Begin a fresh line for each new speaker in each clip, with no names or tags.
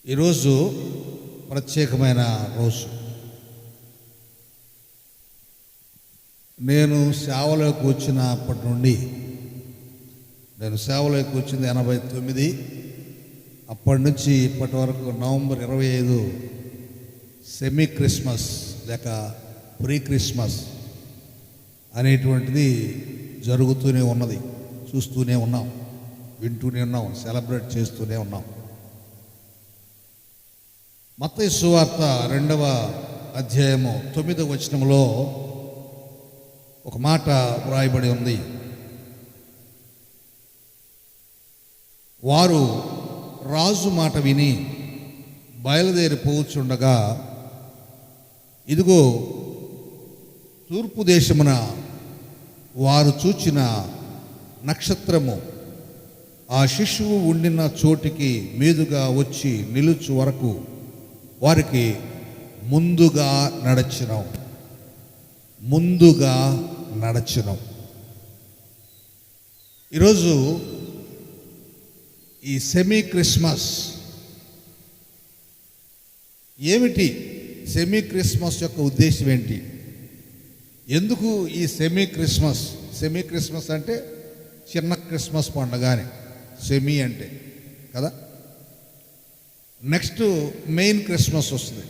ఈరోజు ప్రత్యేకమైన రోజు. నేను సేవలోకి వచ్చినప్పటి నుండి, నేను సేవలోకి వచ్చింది 89. అప్పటి నుంచి ఇప్పటి వరకు నవంబర్ 25 సెమీ క్రిస్మస్ లేక ప్రీ క్రిస్మస్ అనేటువంటిది జరుగుతూనే ఉన్నది. చూస్తూనే ఉన్నాం, వింటూనే ఉన్నాం, సెలబ్రేట్ చేస్తూనే ఉన్నాం. మత్తయి సువార్త 2వ అధ్యాయము 9వ వచనంలో ఒక మాట వ్రాయబడి ఉంది. వారు రాజు మాట విని బయలుదేరి పోవచ్చుండగా, ఇదిగో తూర్పు దేశమున వారు చూచిన నక్షత్రము ఆ శిశువు ఉండిన చోటికి మీదుగా వచ్చి నిలుచు వరకు వారికి ముందుగా నడచినం. ఈరోజు ఈ సెమీ క్రిస్మస్ ఏమిటి? సెమీ క్రిస్మస్ యొక్క ఉద్దేశం ఏంటి? ఎందుకు ఈ సెమీ క్రిస్మస్? సెమీ క్రిస్మస్ అంటే చిన్న క్రిస్మస్ పండుగ అని సెమీ అంటే కదా. నెక్స్ట్ మెయిన్ క్రిస్మస్ వస్తుంది.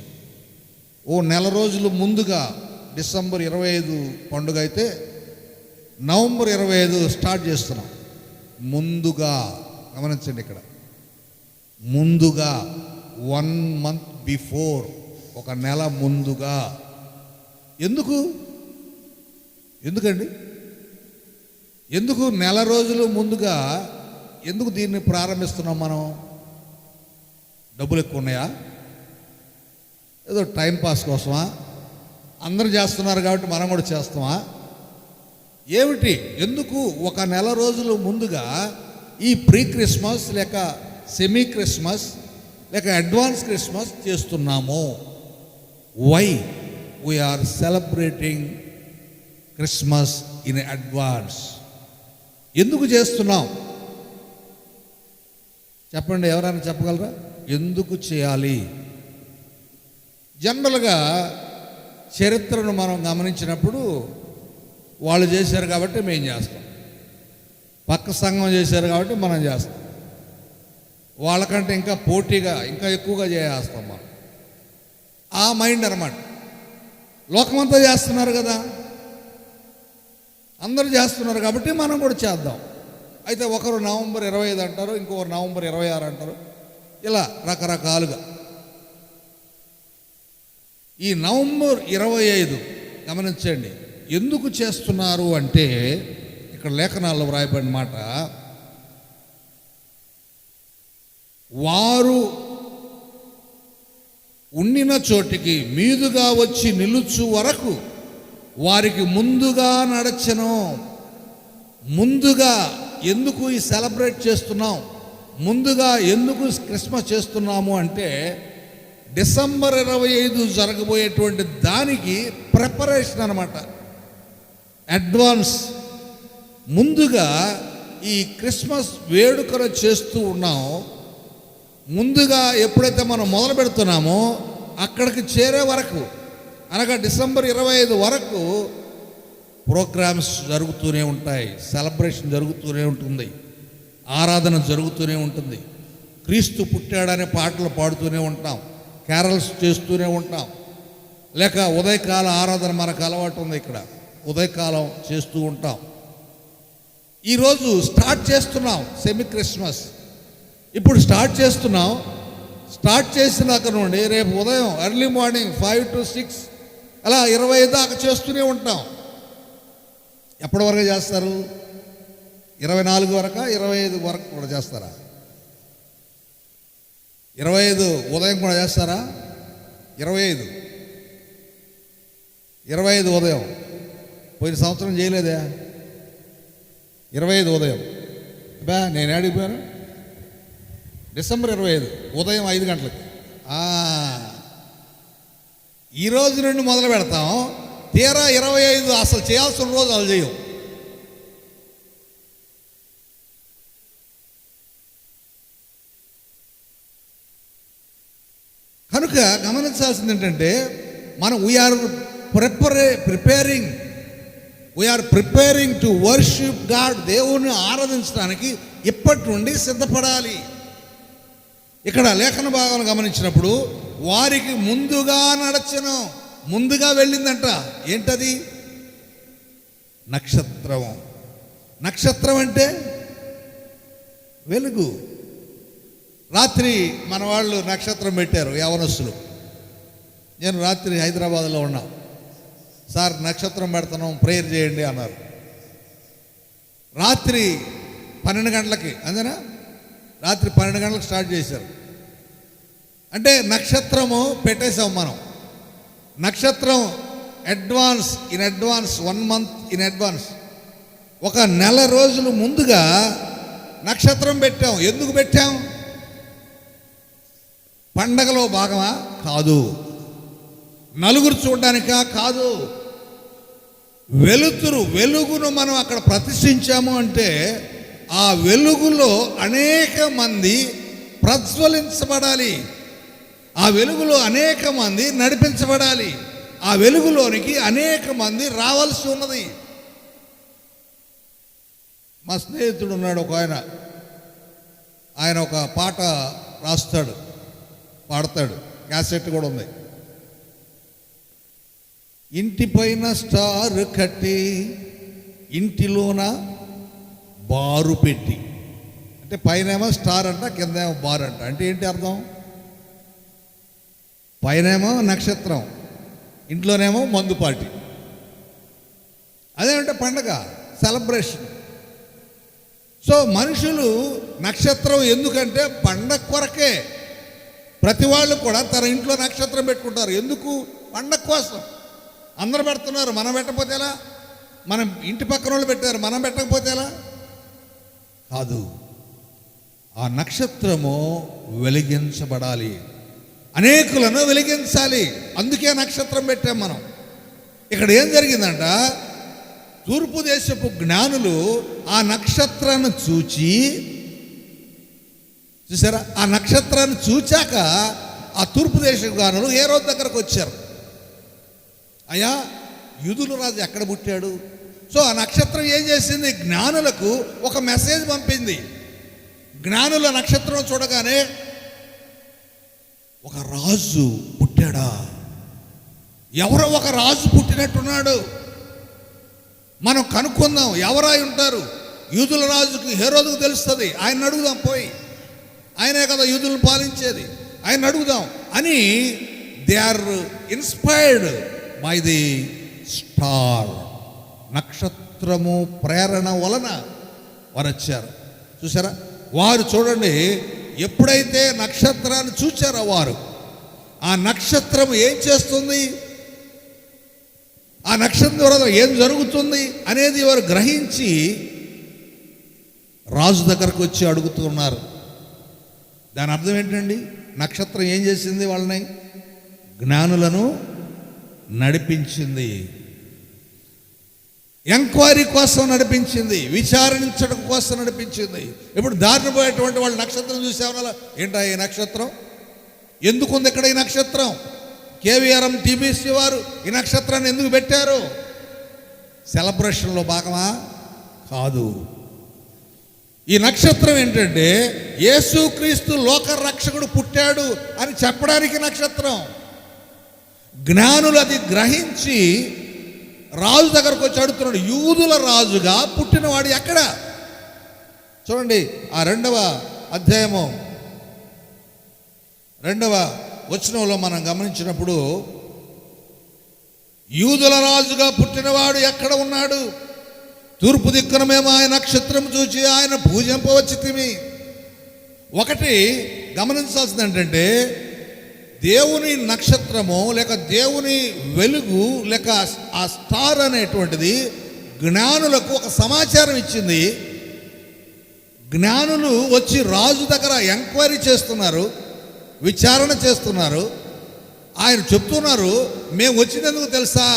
ఓ నెల రోజులు ముందుగా డిసెంబర్ 25 పండుగ అయితే నవంబర్ 25 స్టార్ట్ చేస్తున్నాం. ముందుగా గమనించండి, ఇక్కడ ముందుగా 1 month బిఫోర్, ఒక నెల ముందుగా. ఎందుకండి? ఎందుకు నెల రోజులు ముందుగా ఎందుకు దీన్ని ప్రారంభిస్తున్నాం మనం? డబ్బులు ఎక్కువ ఉన్నాయా? ఏదో టైంపాస్ కోసమా? అందరూ చేస్తున్నారు కాబట్టి మనం కూడా చేస్తామా? ఏమిటి? ఎందుకు ఒక నెల రోజులు ముందుగా ఈ ప్రీ క్రిస్మస్ లేక సెమీ క్రిస్మస్ లేక అడ్వాన్స్ క్రిస్మస్ చేస్తున్నాము? Why we are celebrating Christmas in advance? ఎందుకు చేస్తున్నాం? చెప్పండి, ఎవరైనా చెప్పగలరా? ఎందుకు చేయాలి? జనరల్గా చరిత్రను మనం గమనించినప్పుడు వాళ్ళు చేశారు కాబట్టి మేము చేస్తాం, పక్క సంఘం చేశారు కాబట్టి మనం చేస్తాం, వాళ్ళకంటే ఇంకా పోటీగా ఇంకా ఎక్కువగా చేస్తాం మనం. ఆ మైండ్ అన్నమాట. లోకమంతా చేస్తున్నారు కదా, అందరూ చేస్తున్నారు కాబట్టి మనం కూడా చేద్దాం. అయితే ఒకరు నవంబర్ 25 అంటారు, ఇంకొకరు నవంబర్ 26 అంటారు, ఇలా రకరకాలుగా. ఈ నవంబర్ 25 గమనించండి, ఎందుకు చేస్తున్నారు అంటే ఇక్కడ లేఖనాల్లో వ్రాయబడిన మాట, వారు ఉండిన చోటికి మీదుగా వచ్చి నిలుచు వరకు వారికి ముందుగా నడచెను. ముందుగా ఎందుకు ఈ సెలబ్రేట్ చేస్తున్నాం? ముందుగా ఎందుకు క్రిస్మస్ చేస్తున్నాము అంటే డిసెంబర్ 25 జరగబోయేటువంటి దానికి ప్రిపరేషన్ అన్నమాట. అడ్వాన్స్ ముందుగా ఈ క్రిస్మస్ వేడుకలు చేస్తూ ఉన్నాం. ముందుగా ఎప్పుడైతే మనం మొదలు పెడుతున్నామో అక్కడికి చేరే వరకు, అనగా డిసెంబర్ 25 వరకు ప్రోగ్రామ్స్ జరుగుతూనే ఉంటాయి, సెలబ్రేషన్ జరుగుతూనే ఉంటుంది, ఆరాధన జరుగుతూనే ఉంటుంది, క్రీస్తు పుట్టాడనే పాటలు పాడుతూనే ఉంటాం, క్యారల్స్ చేస్తూనే ఉంటాం, లేక ఉదయకాల ఆరాధన మనకు అలవాటు ఉంది, ఇక్కడ ఉదయకాలం చేస్తూ ఉంటాం. ఈరోజు స్టార్ట్ చేస్తున్నాం సెమీ క్రిస్మస్. ఇప్పుడు స్టార్ట్ చేస్తున్నాం. స్టార్ట్ చేసినాక నుండి రేపు ఉదయం ఎర్లీ మార్నింగ్ 5 to 6 అలా 25 దాకా చేస్తూనే ఉంటాం. ఎప్పటి వరకు చేస్తారు? 24 వరకు, 25 వరకు కూడా చేస్తారా? 25 ఉదయం కూడా చేస్తారా? 25 ఉదయం. పోయిన సంవత్సరం చేయలేదా? 25 ఉదయం. నేను అడిగిపోయాను. డిసెంబర్ 25 ఉదయం 5 గంటలకి. ఈ రోజు నుండి మొదలు పెడతాం. తీరా 25 అసలు చేయాల్సిన రోజు వాళ్ళు చేయం. కనుక గమనించాల్సింది ఏంటంటే మనం we are preparing to worship God. దేవుణ్ణి ఆరాధించడానికి ఇప్పటి నుండి సిద్ధపడాలి. ఇక్కడ లేఖన భాగాలను గమనించినప్పుడు వారికి ముందుగా వెళ్ళిందంట. ఏంటది? నక్షత్రం. నక్షత్రం అంటే వెలుగు. రాత్రి మన వాళ్ళు నక్షత్రం పెట్టారు, యవనస్తులు. నేను రాత్రి హైదరాబాద్లో ఉన్నా. సార్ నక్షత్రం పెడుతున్నాం, ప్రేయర్ చేయండి అన్నారు. రాత్రి 12 గంటలకి, అంతేనా? రాత్రి 12 గంటలకు స్టార్ట్ చేశారు. అంటే నక్షత్రము పెట్టేసాం మనం. నక్షత్రం in advance 1 month in advance, ఒక నెల రోజులు ముందుగా నక్షత్రం పెట్టాం. ఎందుకు పెట్టాం? పండగలో భాగమా? కాదు. నలుగురు చూడడానికా? కాదు. వెలుగును మనం అక్కడ ప్రతిష్ఠించాము అంటే ఆ వెలుగులో అనేక మంది ప్రజ్వలించబడాలి. ఆ వెలుగులో అనేక మంది నడిపించబడాలి. ఆ వెలుగులోనికి అనేక మంది రావాల్సి ఉన్నది. మా స్నేహితుడు ఉన్నాడు ఒక ఆయన ఒక పాట రాస్తాడు, పాడతాడు, క్యాసెట్ కూడా ఉంది. ఇంటిపైన స్టార్ కట్టి ఇంటిలోన బారు పెట్టి, అంటే పైనేమో స్టార్ అంట, కిందేమో బార్ అంట. అంటే ఏంటి అర్థం? పైనేమో నక్షత్రం, ఇంట్లోనేమో మందు పార్టీ. అదేమంటే పండగ, సెలబ్రేషన్. సో మనుషులు నక్షత్రం ఎందుకంటే పండగ కొరకే. ప్రతి వాళ్ళు కూడా తన ఇంట్లో నక్షత్రం పెట్టుకుంటారు. ఎందుకు? పండగ కోసం. అందరూ పెడుతున్నారు, మనం పెట్టకపోతే ఎలా? మనం ఇంటి పక్కన వాళ్ళు పెట్టారు, మనం పెట్టకపోతే ఎలా? కాదు. ఆ నక్షత్రము వెలిగించబడాలి, అనేకులను వెలిగించాలి. అందుకే నక్షత్రం పెట్టాం మనం. ఇక్కడ ఏం జరిగిందంట? తూర్పు దేశపు జ్ఞానులు ఆ నక్షత్రాన్ని చూసారా? ఆ నక్షత్రాన్ని చూచాక ఆ తూర్పు దేశపు జ్ఞానులు హేరోదు దగ్గరకు వచ్చారు. అయ్యా, యూదుల రాజు ఎక్కడ పుట్టాడు? సో ఆ నక్షత్రం ఏం చేసింది? జ్ఞానులకు ఒక మెసేజ్ పంపింది. జ్ఞానుల నక్షత్రం చూడగానే ఒక రాజు పుట్టాడా? ఎవరో ఒక రాజు పుట్టినట్టున్నాడు, మనం కనుక్కుందాం ఎవరై ఉంటారు. యూదుల రాజుకి హేరోదుకు తెలుస్తుంది, ఆయన అడుగుదాం. పోయి ఆయనే కదా యూదులను పాలించేది, ఆయన అడుగుదాం అని they are inspired by the star. నక్షత్రము ప్రేరణ వలన వారు వచ్చారు. చూసారా? వారు చూడండి, ఎప్పుడైతే నక్షత్రాన్ని చూచారో వారు, ఆ నక్షత్రం ఏం చేస్తుంది, ఆ నక్షత్రం ద్వారా ఏం జరుగుతుంది అనేది వారు గ్రహించి రాజు దగ్గరకు వచ్చి అడుగుతున్నారు. దాని అర్థం ఏంటండి? నక్షత్రం ఏం చేసింది? వాళ్ళని, జ్ఞానులను నడిపించింది, ఎంక్వైరీ కోసం నడిపించింది, విచారించడం కోసం నడిపించింది. ఇప్పుడు దారిని పోయేటువంటి వాళ్ళు నక్షత్రం చూసేవాళ్ళ, ఏంటా ఈ నక్షత్రం, ఎందుకుంది ఇక్కడ ఈ నక్షత్రం? కేవీఆర్ఎం టీబీసీ వారు ఈ నక్షత్రాన్ని ఎందుకు పెట్టారు? సెలబ్రేషన్లో భాగమా? కాదు. ఈ నక్షత్రం ఏంటంటే యేసుక్రీస్తు లోక రక్షకుడు పుట్టాడు అని చెప్పడానికి నక్షత్రం. జ్ఞానులు అది గ్రహించి రాజు దగ్గరకు వచ్చి అడుగుతున్నాడు, యూదుల రాజుగా పుట్టినవాడు ఎక్కడ? చూడండి, ఆ 2వ అధ్యాయము 2వ వచనంలో మనం గమనించినప్పుడు, యూదుల రాజుగా పుట్టినవాడు ఎక్కడ ఉన్నాడు? తూర్పు దిక్కున మేము ఆయన నక్షత్రం చూచి ఆయన పూజింపవచ్చితిమి. ఒకటి గమనించాల్సింది ఏంటంటే, దేవుని నక్షత్రము లేక దేవుని వెలుగు లేక ఆ స్టార్ అనేటువంటిది జ్ఞానులకు ఒక సమాచారం ఇచ్చింది. జ్ఞానులు వచ్చి రాజు దగ్గర ఎంక్వైరీ చేస్తున్నారు, విచారణ చేస్తున్నారు. ఆయన చెప్తున్నారు, మేము వచ్చినందుకు తెలుసా,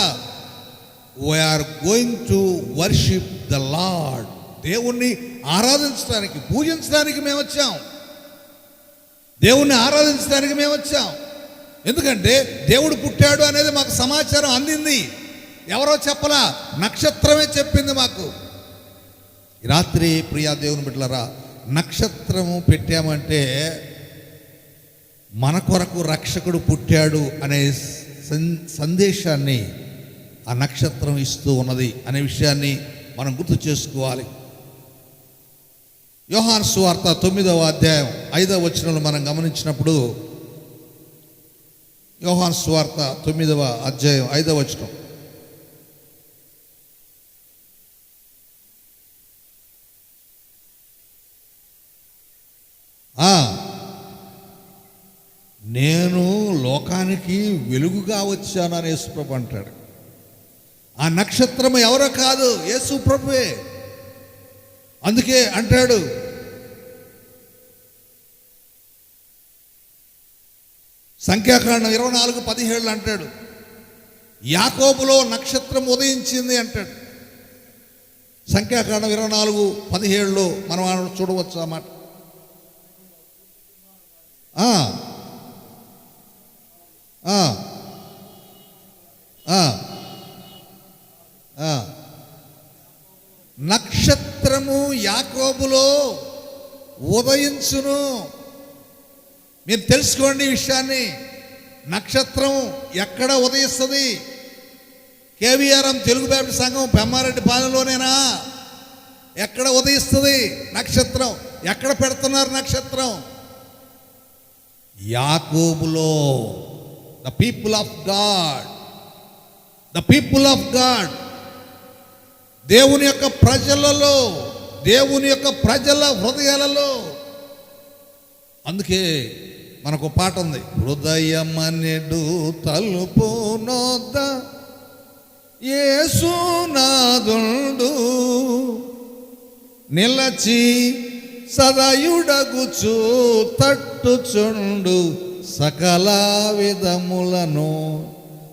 we are going to worship the lord. దేవుణ్ణి ఆరాధించడానికి, పూజించడానికి మేము వచ్చాం. దేవుణ్ణి ఆరాధించడానికి మేము వచ్చాం. ఎందుకంటే దేవుడు పుట్టాడు అనేది మాకు సమాచారం అందింది. ఎవరో చెప్పలా, నక్షత్రమే చెప్పింది మాకు. ఈ రాత్రి ప్రియా దేవుని బిడ్డలారా, నక్షత్రము పెట్టామంటే మన కొరకు రక్షకుడు పుట్టాడు అనే సందేశాన్ని ఆ నక్షత్రం ఇస్తూ ఉన్నది అనే విషయాన్ని మనం గుర్తు చేసుకోవాలి. యోహాను సువార్త 9వ అధ్యాయం 5వ వచనంలో మనం గమనించినప్పుడు, యోహాను సువార్త 9వ అధ్యాయం 5వ వచనం, నేను లోకానికి వెలుగుగా వచ్చానని యేసుప్రభు అంటాడు. ఆ నక్షత్రము ఎవరో కాదు, యేసుప్రభువే. అందుకే అంటాడు, సంఖ్యాకాండం 24:17 అంటాడు, యాకోబులో నక్షత్రం ఉదయించింది అంటాడు. సంఖ్యాకాండం 24:17 మనం చూడవచ్చు ఆ మాట. నక్షత్రము యాకోబులో ఉదయించును. మీరు తెలుసుకోండి ఈ విషయాన్ని. నక్షత్రం ఎక్కడ ఉదయిస్తుంది? కేవీఆర్ఎం తెలుగు బ్యాప్టిస్ట్ సంఘం పెమ్మారెడ్డి పాలెంలోనేనా? ఎక్కడ ఉదయిస్తుంది నక్షత్రం? ఎక్కడ పెడుతున్నారు నక్షత్రం? యాకోబులో. The people of God, the people of God, దేవుని యొక్క ప్రజలలో, దేవుని యొక్క ప్రజల హృదయాలలో. అందుకే మనకు పాట ఉంది, హృదయమనెడు తలుపు నొద్ద యేసునాథుండు నిలచి సదయుడగుచు తట్టుచుండు సకల విధములను.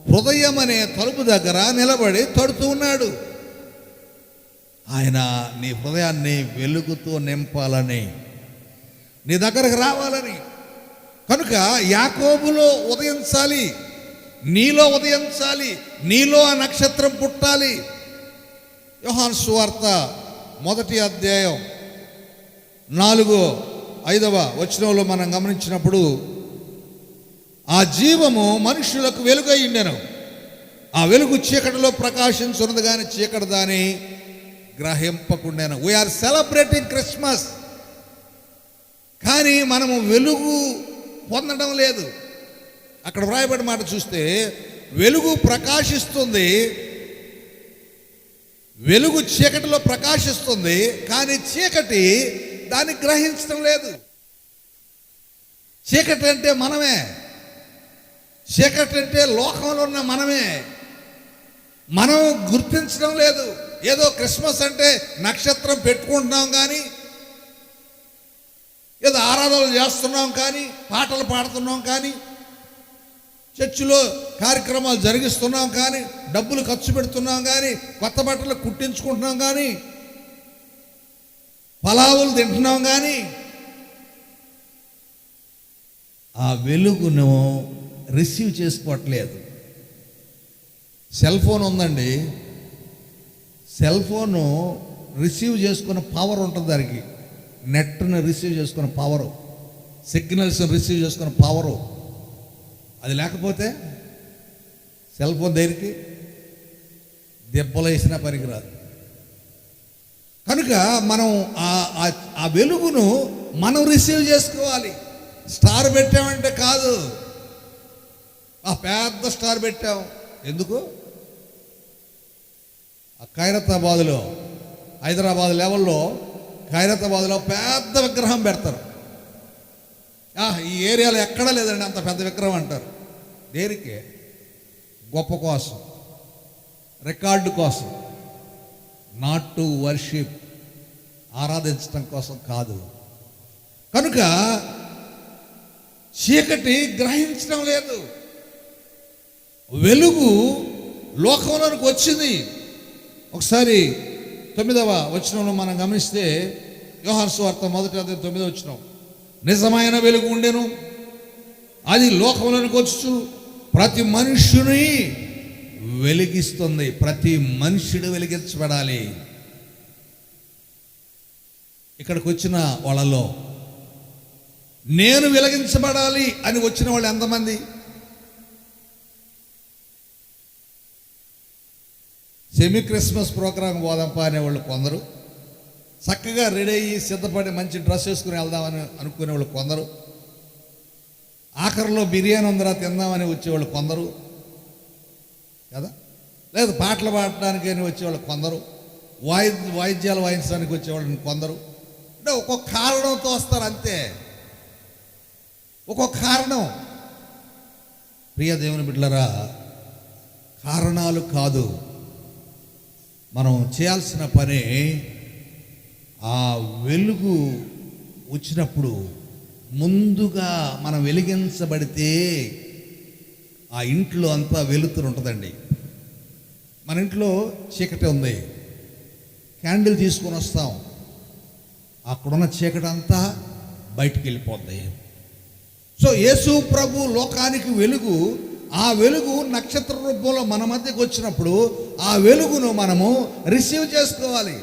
హృదయం అనే తలుపు దగ్గర నిలబడి తడుతూ ఉన్నాడు. ఆయన నీ హృదయాన్ని వెలుగుతో నింపాలని, నీ దగ్గరకు రావాలని. కనుక యాకోబులో ఉదయించాలి, నీలో ఉదయించాలి, నీలో ఆ నక్షత్రం పుట్టాలి. యోహాను సువార్త 1వ అధ్యాయం 4-5వ వచనంలో మనం గమనించినప్పుడు, ఆ జీవము మనుషులకు వెలుగై ఉండెను, ఆ వెలుగు చీకటిలో ప్రకాశించున్నది కానీ చీకటి దాని గ్రహింపకుండాను. వీఆర్ సెలబ్రేటింగ్ క్రిస్మస్, కానీ మనము వెలుగు పొందడం లేదు. అక్కడ వ్రాయబడిన మాట చూస్తే, వెలుగు ప్రకాశిస్తుంది, వెలుగు చీకటిలో ప్రకాశిస్తుంది, కానీ చీకటి దాన్ని గ్రహించడం లేదు. చీకటి అంటే మనమే, చీకటి అంటే లోకంలో ఉన్న మనమే. మనం గుర్తించడం లేదు. ఏదో క్రిస్మస్ అంటే నక్షత్రం పెట్టుకుంటున్నాం కానీ, ఏదో ఆరాధనలు చేస్తున్నాం కానీ, పాటలు పాడుతున్నాం కానీ, చర్చిలో కార్యక్రమాలు జరిగిస్తున్నాం కానీ, డబ్బులు ఖర్చు పెడుతున్నాం కానీ, కొత్త బట్టలు కుట్టించుకుంటున్నాం కానీ, పలావులు తింటున్నాం కానీ, ఆ వెలుగును రిసీవ్ చేసుకోవట్లేదు. సెల్ ఫోన్ ఉందండి, సెల్ ఫోను రిసీవ్ చేసుకున్న పవర్ ఉంటుంది దానికి. నెట్ను రిసీవ్ చేసుకున్న పవరు, సిగ్నల్స్ని రిసీవ్ చేసుకున్న పవరు, అది లేకపోతే సెల్ ఫోన్ దగ్గరికి దెబ్బలు వేసినా పనికిరాదు. కనుక మనం ఆ వెలుగును మనం రిసీవ్ చేసుకోవాలి. స్టార్ పెట్టామంటే కాదు, ఆ పెద్ద స్టార్ పెట్టాం ఎందుకు? ఖైరతాబాద్లో, హైదరాబాద్ లెవెల్లో ఖైరతాబాద్లో పెద్ద విగ్రహం పెడతారు. ఈ ఏరియాలో ఎక్కడా లేదండి అంత పెద్ద విగ్రహం అంటారు. దేనికి? గొప్ప కోసం, రికార్డు కోసం, నాట్ టు వర్షిప్, ఆరాధించడం కోసం కాదు. కనుక చీకటి గ్రహించడం లేదు. వెలుగు లోకంలోనికి వచ్చింది. ఒకసారి 9వ వచనంలో మనం గమనిస్తే, యోహాను సువార్త 1వ అధ్యాయం 9వ వచనం, నిజమైన వెలుగు ఉండెను, అది లోకంలోనికి వచ్చు ప్రతి మనుష్యుని వెలిగిస్తుంది. ప్రతి మనుష్యుడు వెలిగించబడాలి. ఇక్కడికి వచ్చిన వాళ్ళలో నేను వెలిగించబడాలి అని వచ్చిన వాళ్ళు ఎంతమంది? సెమీ క్రిస్మస్ ప్రోగ్రాం పోదాంప అనేవాళ్ళు కొందరు, చక్కగా రెడీ అయ్యి సిద్ధపడి మంచి డ్రెస్ వేసుకుని వెళ్దామని అనుకునేవాళ్ళు కొందరు, ఆఖరిలో బిర్యానీ ఉందరా తిందామని వచ్చేవాళ్ళు కొందరు కదా, లేదు పాటలు పాడడానికి అని వచ్చేవాళ్ళు కొందరు, వాయిద్యాలు వాయించడానికి వచ్చేవాళ్ళని కొందరు. అంటే ఒక్కొక్క కారణంతో వస్తారు అంతే, ఒక్కొక్క కారణం. ప్రియ దేవుని బిడ్డలారా, కారణాలు కాదు, మనం చేయాల్సిన పని ఆ వెలుగు వచ్చినప్పుడు ముందుగా మనం వెలిగించబడితే ఆ ఇంట్లో అంతా వెలుతురు ఉంటుందండి. మన ఇంట్లో చీకటి ఉంది, క్యాండిల్ తీసుకొని వస్తాం, అక్కడున్న చీకటి అంతా బయటికి వెళ్ళిపోద్ది. సో యేసు ప్రభు లోకానికి వెలుగు. ఆ వెలుగు నక్షత్ర రూపంలో మన మధ్యకు వచ్చినప్పుడు ఆ వెలుగును మనము రిసీవ్ చేసుకోవాలి.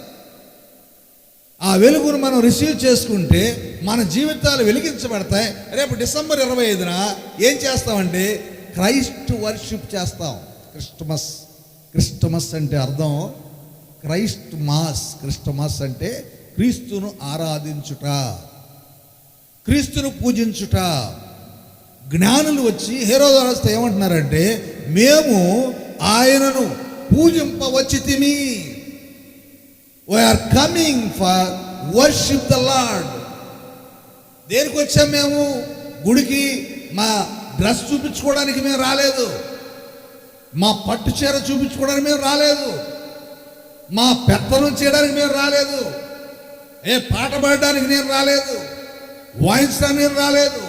ఆ వెలుగును మనం రిసీవ్ చేసుకుంటే మన జీవితాలు వెలిగించబడతాయి. రేపు డిసెంబర్ 25న ఏం చేస్తామంటే క్రైస్ట్ వర్షిప్ చేస్తాం. క్రిస్టమస్ అంటే అర్థం క్రైస్ట్ మాస్. క్రిస్టమస్ అంటే క్రీస్తును ఆరాధించుట, క్రీస్తును పూజించుట. జ్ఞానులు వచ్చి హేరోదు రాజుతో ఏమంటున్నారంటే, మేము ఆయనను పూజింపవచ్చితిమి. We are coming for worship the Lord. దేనికి వచ్చాం మేము? గుడికి మా డ్రెస్ చూపించుకోవడానికి మేము రాలేదు, మా పట్టు చీర చూపించుకోవడానికి మేము రాలేదు, మా పెత్తనం చేయడానికి మేము రాలేదు, ఏ పాట పాడడానికి నేను రాలేదు, వాయించడానికి నేను రాలేదు,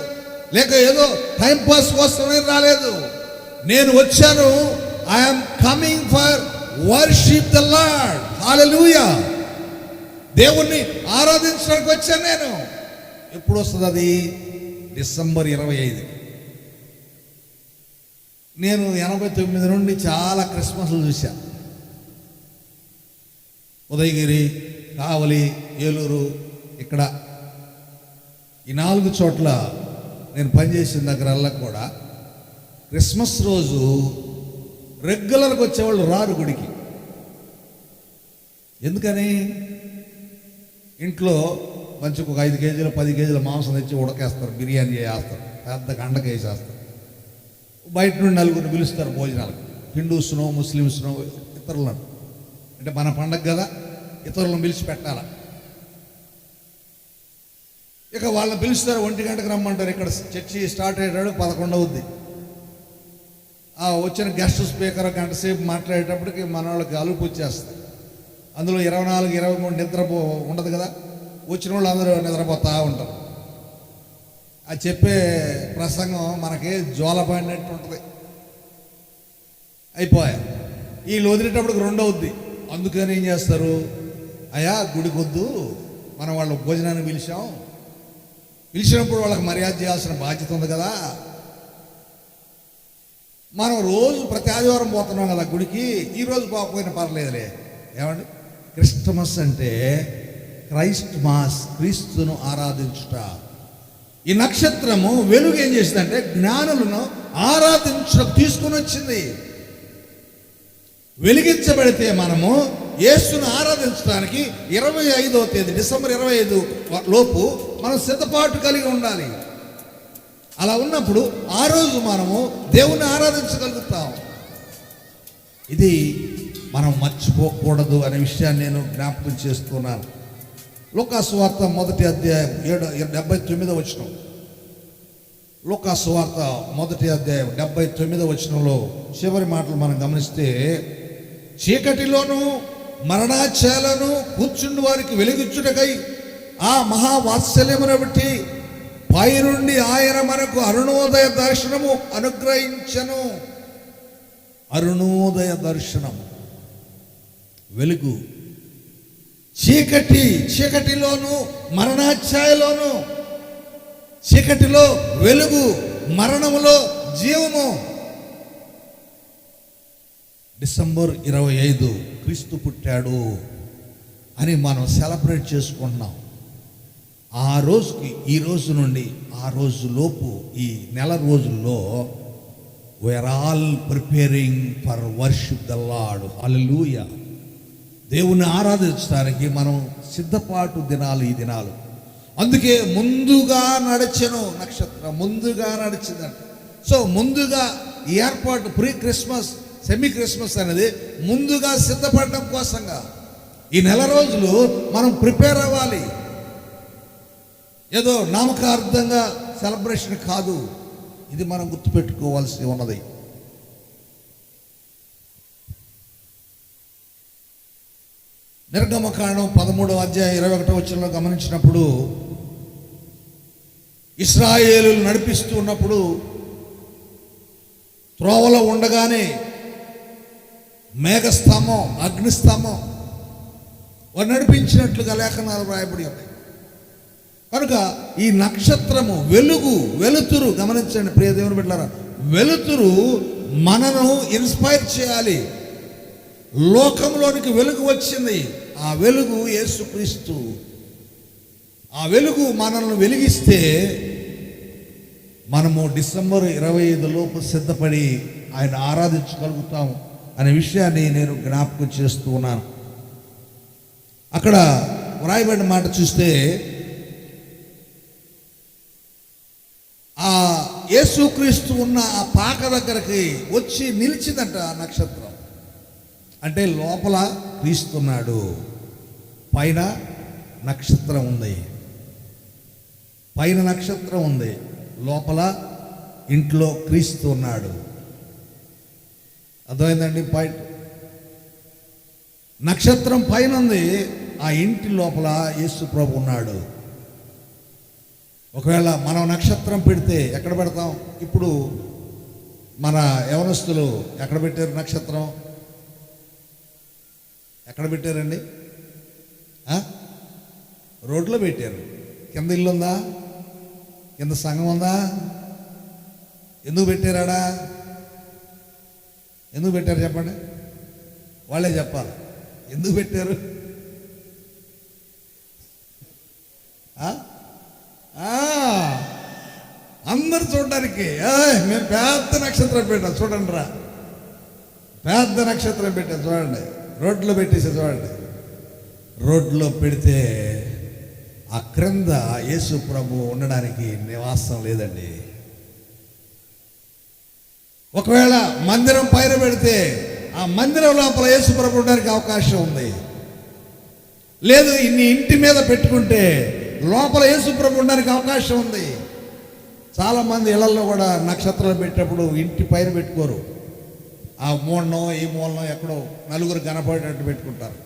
లేక ఏదో టైంపాస్ కోసం నేను రాలేదు. నేను వచ్చాను, I'm coming for worship the Lord. Hallelujah. దేవుణ్ణి ఆరాధించడానికి వచ్చాను నేను. ఎప్పుడు వస్తుంది అది? డిసెంబర్ 25. నేను 89 నుండి చాలా క్రిస్మస్లు చూశాను. ఉదయగిరి, కావలి, ఏలూరు, ఇక్కడ ఈ 4 చోట్ల నేను పనిచేసిన దగ్గరల్లా కూడా క్రిస్మస్ రోజు రెగ్యులర్గా వచ్చేవాళ్ళు రారు గుడికి. ఎందుకని? ఇంట్లో మంచి ఒక 5 కేజీలు 10 కేజీల మాంసం తెచ్చి ఉడకేస్తారు, బిర్యానీ చేస్తారు, పెద్ద గండక వేసేస్తారు. బయట నుండి నలుగురిని పిలుస్తారు భోజనాలకు, హిందూస్నో ముస్లిమ్స్నో ఇతరులను. అంటే మన పండగ కదా, ఇతరులను పిలిచి పెట్టాల. ఇక వాళ్ళని పిలుస్తారు, 1 గంటకు రమ్మంటారు. ఇక్కడ చర్చి స్టార్ట్ అయ్యేటప్పుడు 11 అవుద్ది. ఆ వచ్చిన గెస్ట్ స్పీకర్ గంట సేపు మాట్లాడేటప్పటికి మన వాళ్ళకి అలుపు వచ్చేస్తుంది. అందులో 24, 23 నిద్ర ఉండదు కదా, వచ్చిన వాళ్ళు అందరూ నిద్రపోతూ ఉంటారు. అది చెప్పే ప్రసంగం మనకి జోలపడినట్టు ఉంటుంది. అయిపోయాయి. వీళ్ళు వదిలేటప్పటికి 2 అవుద్ది. అందుకని ఏం చేస్తారు, అయ్యా గుడికొద్దు, మనం వాళ్ళ భోజనాన్ని పిలిచినప్పుడు వాళ్ళకి మర్యాద చేయాల్సిన బాధ్యత ఉంది కదా. మనం రోజు ప్రతి ఆదివారం పోతున్నాం కదా గుడికి, ఈరోజు పోకపోయినా పర్లేదులే. ఏమండి? క్రిస్టమస్ అంటే క్రైస్ట్ మాస్, క్రీస్తును ఆరాధించుట. ఈ నక్షత్రము వెలుగు ఏం చేసిందంటే జ్ఞానులను ఆరాధించడం తీసుకుని వచ్చింది. వెలిగించబడితే మనము యేసును ఆరాధించడానికి 25వ తేదీ డిసెంబర్ 25 లోపు మనం సిద్ధపాటు కలిగి ఉండాలి. అలా ఉన్నప్పుడు ఆ రోజు మనము దేవుణ్ణి ఆరాధించగలుగుతాం. ఇది మనం మర్చిపోకూడదు అనే విషయాన్ని నేను జ్ఞాపకం చేస్తున్నాను. లూకా సువార్త 1వ అధ్యాయం 79వ వచనం. లూకా సువార్త 1వ అధ్యాయం 79వ వచనంలో చివరి మాటలు మనం గమనిస్తే, చీకటిలోను మరణాచ్ఛాయలను కూర్చుండి వారికి వెలిగించుటకై ఆ మహావాత్సల్యమును బట్టి పై నుండి ఆయన మనకు అరుణోదయ దర్శనము అనుగ్రహించను. అరుణోదయ దర్శనం, వెలుగు. చీకటిలోను మరణాచ్ఛాయలోను, చీకటిలో వెలుగు, మరణములో జీవము. డిసెంబర్ 25 క్రీస్తు పుట్టాడు అని మనం సెలబ్రేట్ చేసుకుంటున్నాం. ఆ రోజుకి ఈ రోజు నుండి ఆ రోజు లోపు ఈ నెల రోజుల్లో we are all preparing for worship the Lord. Hallelujah. దేవుని ఆరాధించడానికి మనం సిద్ధపాటు దినాలు ఈ దినాలు. అందుకే ముందుగా నడిచెను నక్షత్రం, ముందుగా నడిచిందంట. సో ముందుగా ఈ ఏర్పాటు ప్రీ క్రిస్మస్ సెమీ క్రిస్మస్ అనేది ముందుగా సిద్ధపడడం కోసంగా ఈ నెల రోజులు మనం ప్రిపేర్ అవ్వాలి. ఏదో నామకార్థంగా సెలబ్రేషన్ కాదు, ఇది మనం గుర్తుపెట్టుకోవాల్సి ఉన్నది. నిర్గమకాండం 13వ అధ్యాయం 21వ వచనంలో గమనించినప్పుడు, ఇశ్రాయేలును నడిపిస్తూ ఉన్నప్పుడు త్రోవలో ఉండగానే మేఘస్తంభం, అగ్నిస్తంభం వారు నడిపించినట్లుగా లేఖనాలు రాయబడి ఉన్నాయి. కనుక ఈ నక్షత్రము వెలుతురు గమనించండి ప్రియ దేవుని బిడ్డలారా, వెలుతురు మనను ఇన్స్పైర్ చేయాలి. లోకంలోనికి వెలుగు వచ్చింది, ఆ వెలుగు యేసుక్రీస్తు. ఆ వెలుగు మనల్ని వెలిగిస్తే మనము డిసెంబర్ 25 లోపు సిద్ధపడి ఆయన ఆరాధించగలుగుతాము అనే విషయాన్ని నేను జ్ఞాపకం చేస్తూ ఉన్నాను. అక్కడ వ్రాయబడిన మాట చూస్తే, ఆ యేసుక్రీస్తు ఉన్న ఆ పాక దగ్గరికి వచ్చి నిలిచిందంట ఆ నక్షత్రం. అంటే లోపల క్రీస్తున్నాడు, పైన నక్షత్రం ఉంది. పైన నక్షత్రం ఉంది, లోపల ఇంట్లో క్రీస్తు ఉన్నాడు. అర్థమైందండి పాయింట్? నక్షత్రం పైన ఉంది, ఆ ఇంటి లోపల యేసు ప్రభు ఉన్నాడు. ఒకవేళ మనం నక్షత్రం పెడితే ఎక్కడ పెడతాం? ఇప్పుడు మన యవనస్తులు ఎక్కడ పెట్టారు నక్షత్రం? ఎక్కడ పెట్టారండి? రోడ్లో పెట్టారు. కింద ఇల్లు ఉందా? కింద సంఘం ఉందా? ఎందుకు పెట్టారాడా? ఎందుకు పెట్టారు చెప్పండి, వాళ్ళే చెప్పాలి. ఎందుకు పెట్టారు? అందరు చూడడానికి. మేము పెద్ద నక్షత్రం పెట్టాం చూడండి రా, పెద్ద నక్షత్రం పెట్టాం చూడండి. రోడ్లో పెట్టేసి చూడండి. రోడ్లో పెడితే ఆ క్రింద యేసు ప్రభు ఉండడానికి నివాసం లేదండి. ఒకవేళ మందిరం పైన పెడితే ఆ మందిరం లోపల యేసు ప్రభు ఉండడానికి అవకాశం ఉంది. లేదు ఇన్ని ఇంటి మీద పెట్టుకుంటే లోపల యేసు ప్రభు ఉండడానికి అవకాశం ఉంది. చాలామంది ఇళ్లలో కూడా నక్షత్రాలు పెట్టేటప్పుడు ఇంటి పైన పెట్టుకోరు, ఆ మూలనో ఈ మూలనో ఎక్కడో నలుగురు కనపడేటట్టు పెట్టుకుంటారు.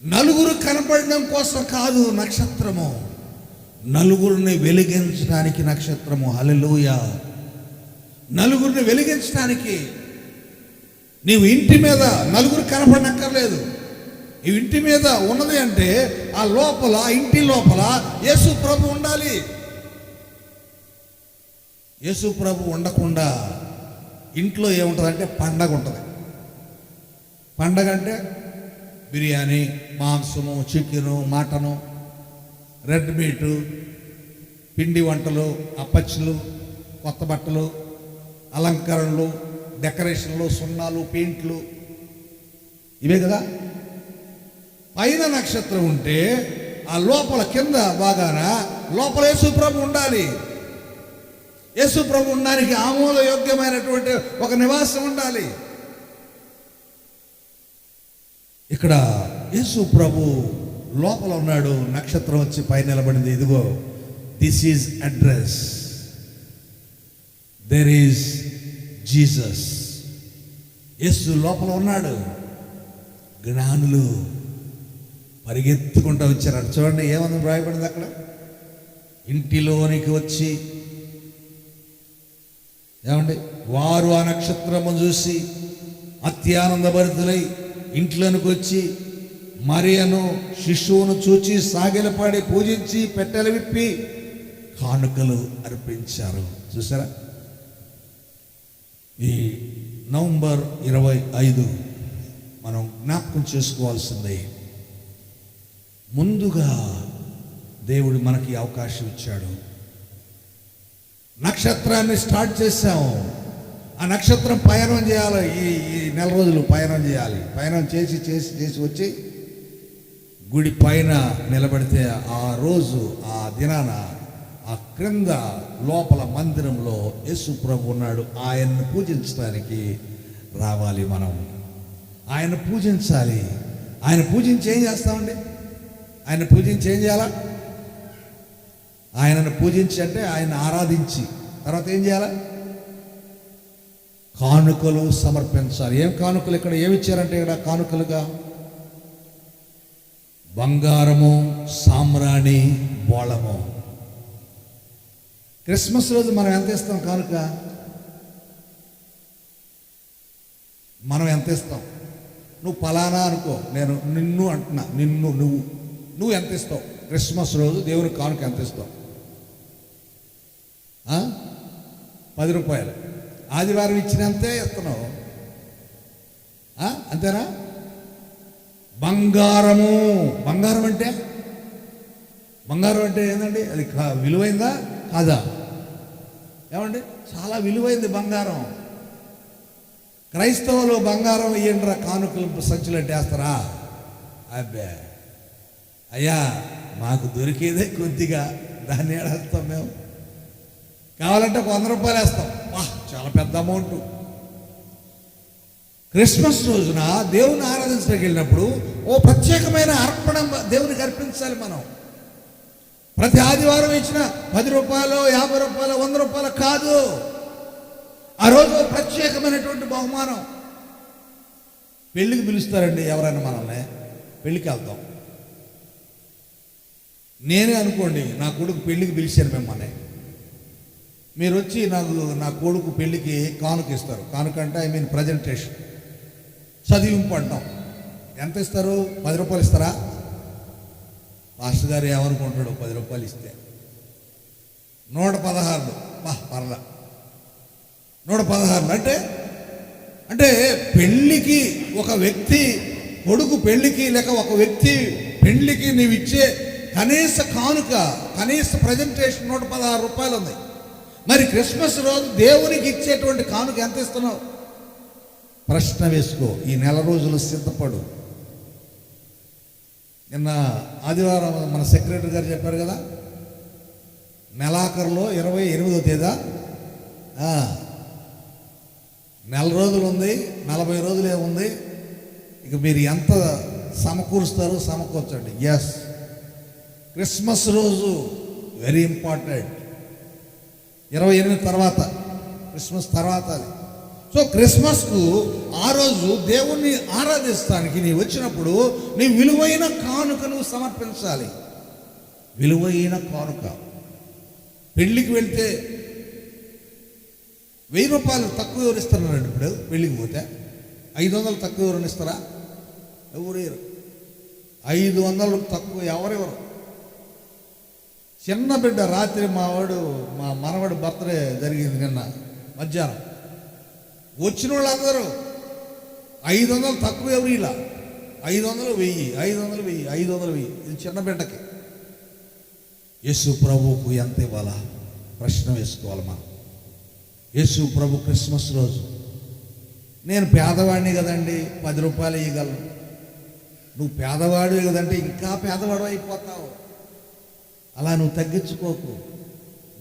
నలుగురు కనపడడం కోసం కాదు నక్షత్రము, నలుగురిని వెలిగించడానికి నక్షత్రము. హల్లెలూయా. నలుగురిని వెలిగించడానికి. నీవు ఇంటి మీద నలుగురు కనపడనక్కర్లేదు. ఈ ఇంటి మీద ఉన్నది అంటే ఆ లోపల, ఇంటి లోపల యేసు ప్రభు ఉండాలి. యేసు ప్రభు ఉండకుండా ఇంట్లో ఏముంటుందంటే పండగ ఉంటుంది. పండగ అంటే బిర్యానీ, మాంసము, చికెను, మటను, రెడ్ మీటు, పిండి వంటలు, అప్పచ్చులు, కొత్త బట్టలు, అలంకరణలు, డెకరేషన్లు, సున్నాలు, పెయింట్లు, ఇవే కదా. పైన నక్షత్రం ఉంటే ఆ లోపల కింద బాగాన లోపల యేసు ప్రభు ఉండాలి. యేసు ప్రభు ఉండడానికి ఆమోదయోగ్యమైనటువంటి ఒక నివాసం ఉండాలి. ఇక్కడ యేసు ప్రభు లోపల ఉన్నాడు, నక్షత్రం వచ్చి పైన నిలబడింది. ఇదిగో this is address, there is Jesus. యేసు లోపల ఉన్నాడు. జ్ఞానులు పరిగెత్తుకుంటూ వచ్చారు. చూడండి ఏమని రాయబడింది అక్కడ. ఇంటిలోనికి వచ్చి ఏమండి, వారు ఆ నక్షత్రము చూసి అత్యానందభరితులై ఇంట్లోనికి వచ్చి మరియను శిశువును చూచి సాగిలపడి పూజించి పెట్టెలు విప్పి కానుకలు అర్పించారు. చూసారా? ఈ నవంబర్ 25 మనం జ్ఞాపకం చేసుకోవాల్సిందే. ముందుగా దేవుడు మనకి అవకాశం ఇచ్చాడు. నక్షత్రాన్ని స్టార్ట్ చేశాము. ఆ నక్షత్రం పయనం చేయాలి. ఈ నెల రోజులు పయనం చేయాలి. పయనం చేసి చేసి చేసి వచ్చి గుడి పైన నిలబడితే ఆ రోజు ఆ దినాన ఆ క్రింద లోపల మందిరంలో యేసు ప్రభు ఉన్నాడు. ఆయన్ని పూజించడానికి రావాలి. మనం ఆయన పూజించాలి. ఆయన పూజించి ఏం చేస్తామండి? ఆయన పూజించి ఏం చేయాలా? ఆయనను పూజించి అంటే ఆయన ఆరాధించి తర్వాత ఏం చేయాలా? కానుకలు సమర్పించాలి. ఏం కానుకలు? ఇక్కడ ఏమి ఇచ్చారంటే ఇక్కడ కానుకలుగా బంగారము, సామ్రాణి, బోళము. క్రిస్మస్ రోజు మనం ఎంత ఇస్తాం కానుక? మనం ఎంత ఇస్తాం? నువ్వు ఫలానా అనుకో, నేను నిన్ను అంటున్నా, నువ్వు ఎంత ఇస్తావు? క్రిస్మస్ రోజు దేవుని కానుక ఎంత ఇస్తావు? 10 రూపాయలు. ఆదివారం ఇచ్చినంతే ఇస్తున్నావు, అంతేనా? బంగారం అంటే ఏంటండి? అది విలువైందా కాదా? ఏమండి? చాలా విలువైంది బంగారం. క్రైస్తవులు బంగారం ఇయ్యండిరా కానుకలు సంచులు వేస్తారా? అబ్బే అయ్యా, మాకు దొరికేదే కొద్దిగా, దాన్ని ఏడేస్తాం మేము. కావాలంటే 100 రూపాయలు వేస్తాం. చాలా పెద్ద అమౌంట్. క్రిస్మస్ రోజున దేవుని ఆరాధించడానికి వెళ్ళినప్పుడు ఓ ప్రత్యేకమైన అర్పణ దేవునికి అర్పించాలి. మనం ప్రతి ఆదివారం ఇచ్చిన 10 రూపాయలు, 50 రూపాయలు, 100 రూపాయలు కాదు. ఆ రోజు ప్రత్యేకమైనటువంటి బహుమానం. పెళ్ళికి పిలుస్తారండి ఎవరైనా మనల్ని, పెళ్ళికి వెళ్తాం. నేనే అనుకోండి, నా కొడుకు పెళ్ళికి పిలిచాను మిమ్మల్ని, మీరు వచ్చి నా కొడుకు పెళ్ళికి కానుక ఇస్తారు. కానుక అంటే ఐ మీన్ ప్రజెంటేషన్, చదివింపు అంటాం. ఎంత ఇస్తారు? 10 రూపాయలు ఇస్తారా? మాస్టర్ గారు ఏమనుకుంటాడు? 10 రూపాయలు ఇస్తే 116. పర్లా 116 అంటే పెళ్ళికి ఒక వ్యక్తి కొడుకు పెళ్ళికి లేక ఒక వ్యక్తి పెళ్ళికి నీవు ఇచ్చే కనీస కానుక, కనీస ప్రజెంటేషన్ 116 రూపాయలు ఉంది. మరి క్రిస్మస్ రోజు దేవునికి ఇచ్చేటువంటి కానుక ఎంత ఇస్తున్నావు? ప్రశ్న వేసుకో. ఈ నెల రోజులు సిద్ధపడు. నిన్న ఆదివారం మన సెక్రటరీ గారు చెప్పారు కదా, నెలాఖరులో 28వ తేదీ నెల రోజులు ఉంది, 40 రోజులు ఏముంది. ఇక మీరు ఎంత సమకూరుస్తారో సమకూర్చండి. ఎస్, క్రిస్మస్ రోజు వెరీ ఇంపార్టెంట్. 28 తర్వాత, క్రిస్మస్ తర్వాత అది. సో క్రిస్మస్కు ఆ రోజు దేవుణ్ణి ఆరాధిస్తానికి నీ వచ్చినప్పుడు నీ విలువైన కానుకను సమర్పించాలి. విలువైన కానుక. పెళ్ళికి వెళ్తే 1000 రూపాయలు తక్కువ ఎవరు ఇస్తున్నారండి? ఇప్పుడు పెళ్ళికి పోతే 500 తక్కువ ఎవరైనా ఇస్తారా? ఎవరు? 500 తక్కువ ఎవరెవరు? చిన్న బిడ్డ రాత్రి మా మనవడు బర్త్డే జరిగింది నిన్న మధ్యాహ్నం. వచ్చిన వాళ్ళందరూ 500 తక్కువ ఎవరు? ఇలా 500, 1000, 500, 1000, 500, 1000. ఇది చిన్న బిడ్డకి. యేసు ప్రభువుకు ఎంత ఇవ్వాలా? ప్రశ్న వేసుకోవాలి మనం. యేసు ప్రభు క్రిస్మస్ రోజు, నేను పేదవాడిని కదండి 10 రూపాయలు ఇవ్వగలను. నువ్వు పేదవాడు కదంటే ఇంకా పేదవాడు అయిపోతావు. అలా నువ్వు తగ్గించుకోకు.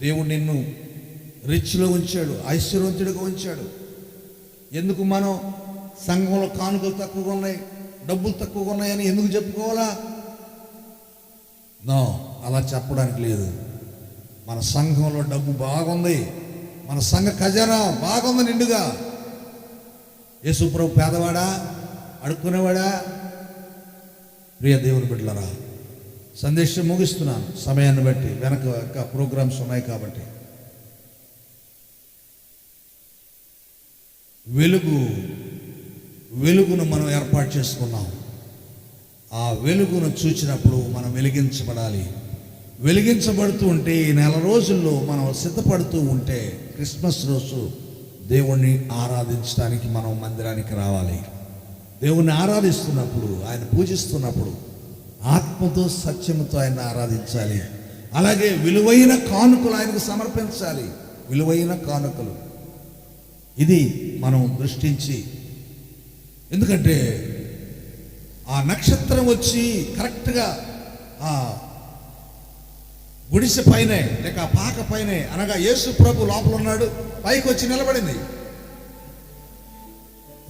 దేవుడు నిన్ను రిచ్లో ఉంచాడు, ఐశ్వర్యవంతుడిగా ఉంచాడు. ఎందుకు మనం సంఘంలో కానుకలు తక్కువగా ఉన్నాయి, డబ్బులు తక్కువగా ఉన్నాయని ఎందుకు చెప్పుకోవాలా? నో, అలా చెప్పడానికి లేదు. మన సంఘంలో డబ్బు బాగుంది, మన సంఘ ఖజానా బాగుంది నిండుగా. యేసు ప్రభు పేదవాడా? అడుక్కునేవాడా? ప్రియ దేవుని బిడ్డలారా, సందేశం ముగిస్తున్నాను సమయాన్ని బట్టి, వెనక ఇంకా ప్రోగ్రామ్స్ ఉన్నాయి కాబట్టి. వెలుగును మనం ఏర్పాటు చేసుకున్నాం. ఆ వెలుగును చూచినప్పుడు మనం వెలిగించబడాలి. వెలిగించబడుతూ ఉంటే, ఈ నెల రోజుల్లో మనం సిద్ధపడుతూ ఉంటే, క్రిస్మస్ రోజు దేవుణ్ణి ఆరాధించడానికి మనం మందిరానికి రావాలి. దేవుణ్ణి ఆరాధిస్తున్నప్పుడు, ఆయన పూజిస్తున్నప్పుడు ఆత్మతో సత్యముతో ఆయన ఆరాధించాలి. అలాగే విలువైన కానుకలు ఆయనకు సమర్పించాలి. విలువైన కానుకలు ఇది మనం దృష్టించి, ఎందుకంటే ఆ నక్షత్రం వచ్చి కరెక్ట్గా ఆ గుడిసె పైనే లేక ఆ పాక పైనే, అనగా యేసు ప్రభు లోపల ఉన్నాడు, పైకి వచ్చి నిలబడింది.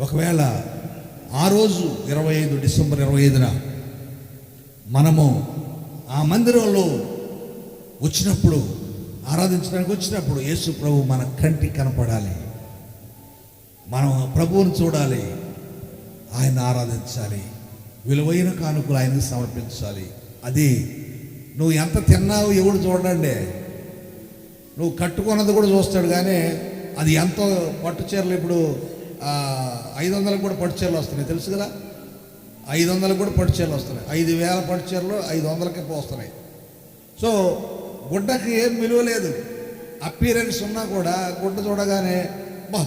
ఒకవేళ ఆ రోజు 25 డిసెంబర్ 25న మనము ఆ మందిరంలో వచ్చినప్పుడు, ఆరాధించడానికి వచ్చినప్పుడు, యేసు ప్రభు మన కంటికి కనపడాలి. మనం ప్రభువుని చూడాలి, ఆయన ఆరాధించాలి, విలువైన కానుకలు ఆయనకు సమర్పించాలి. అది నువ్వు ఎంత తిన్నావు ఎవడు చూడండి, నువ్వు కట్టుకున్నది కూడా చూస్తాడు. కానీ అది ఎంతో, పట్టు చీరలు ఇప్పుడు 500 కూడా పట్టు చీరలు వస్తున్నాయి, తెలుసు కదా. 500 కూడా పట్టు చీరలు వస్తున్నాయి. 5000 పట్టు చీరలు 500కే పోస్తున్నాయి. సో గుడ్డకి ఏం విలువ లేదు. అపీరెన్స్ ఉన్నా కూడా గుడ్డ చూడగానే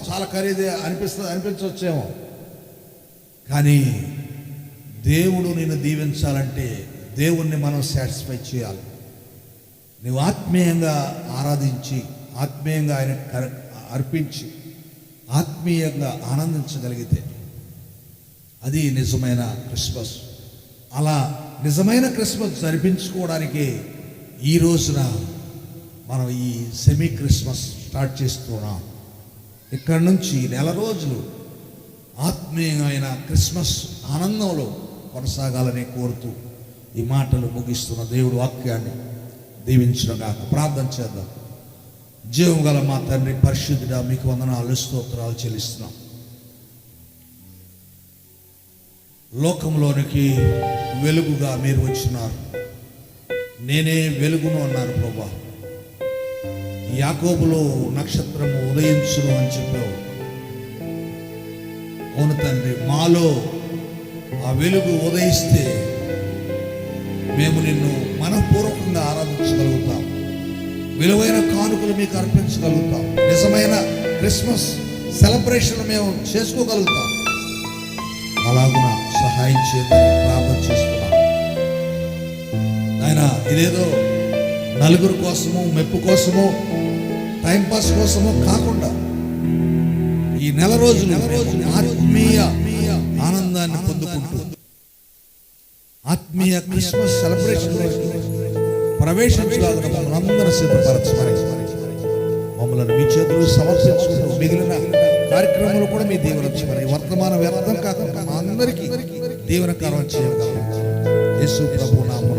చాలా ఖరీదే అనిపించవచ్చేమో. కానీ దేవుడు నిన్ను దీవించాలంటే దేవుణ్ణి మనం సాటిస్ఫై చేయాలి. నువ్వు ఆత్మీయంగా ఆరాధించి, ఆత్మీయంగా ఆయన అర్పించి, ఆత్మీయంగా ఆనందించగలిగితే అది నిజమైన క్రిస్మస్. అలా నిజమైన క్రిస్మస్ జరిపించుకోవడానికి ఈ రోజున మనం ఈ సెమీ క్రిస్మస్ స్టార్ట్ చేస్తున్నాం. ఇక్కడ నుంచి నెల రోజులు ఆత్మీయమైన క్రిస్మస్ ఆనందంలో కొనసాగాలని కోరుతూ ఈ మాటలు ముగిస్తున్న దేవుడు వాక్యాన్ని దీవించుగాక. ప్రార్థన చేద్దాం. జీవం గల మా తండ్రి పరిశుద్ధుడా, మీకు వందనాలు స్తోత్రాలు చెల్లిస్తున్నాం. లోకంలోనికి వెలుగుగా మీరు వచ్చినారు. నేనే వెలుగును అన్నారు ప్రభా. యాకోబులో నక్షత్రము ఉదయించును అని చెప్పావు. అవును తండ్రి, మాలో ఆ వెలుగు ఉదయిస్తే మేము నిన్ను మనపూర్వకంగా ఆరాధించగలుగుతాం, విలువైన కానుకలు మీకు అర్పించగలుగుతాం, నిజమైన క్రిస్మస్ సెలబ్రేషన్ మేము చేసుకోగలుగుతాం. అలాగున సహాయం చేయమని ప్రార్థన చేస్తున్నాం ఆయన. ఇదేదో నలుగురు కోసము, మెప్పు కోసము, టైంపాస్ కోసము కాకుండా ఈ నెల రోజులు ఆత్మీయ ఆనందాన్ని పొందుకుంటూ ఆత్మీయ క్రిస్మస్ సెలబ్రేషన్ ప్రవేశించలాగా మమ్మల్ని సిద్ధపరచమని మమ్మల్ని మీ చేతులు సమర్పించుకుంటూ మిగిలిన కార్యక్రమాలు కూడా మీ దీవెనమని, వర్తమాన వ్యర్థం కాకుండా మా అందరికీ దీవెనకరం చేయగలరు. యేసు ప్రభు నామమున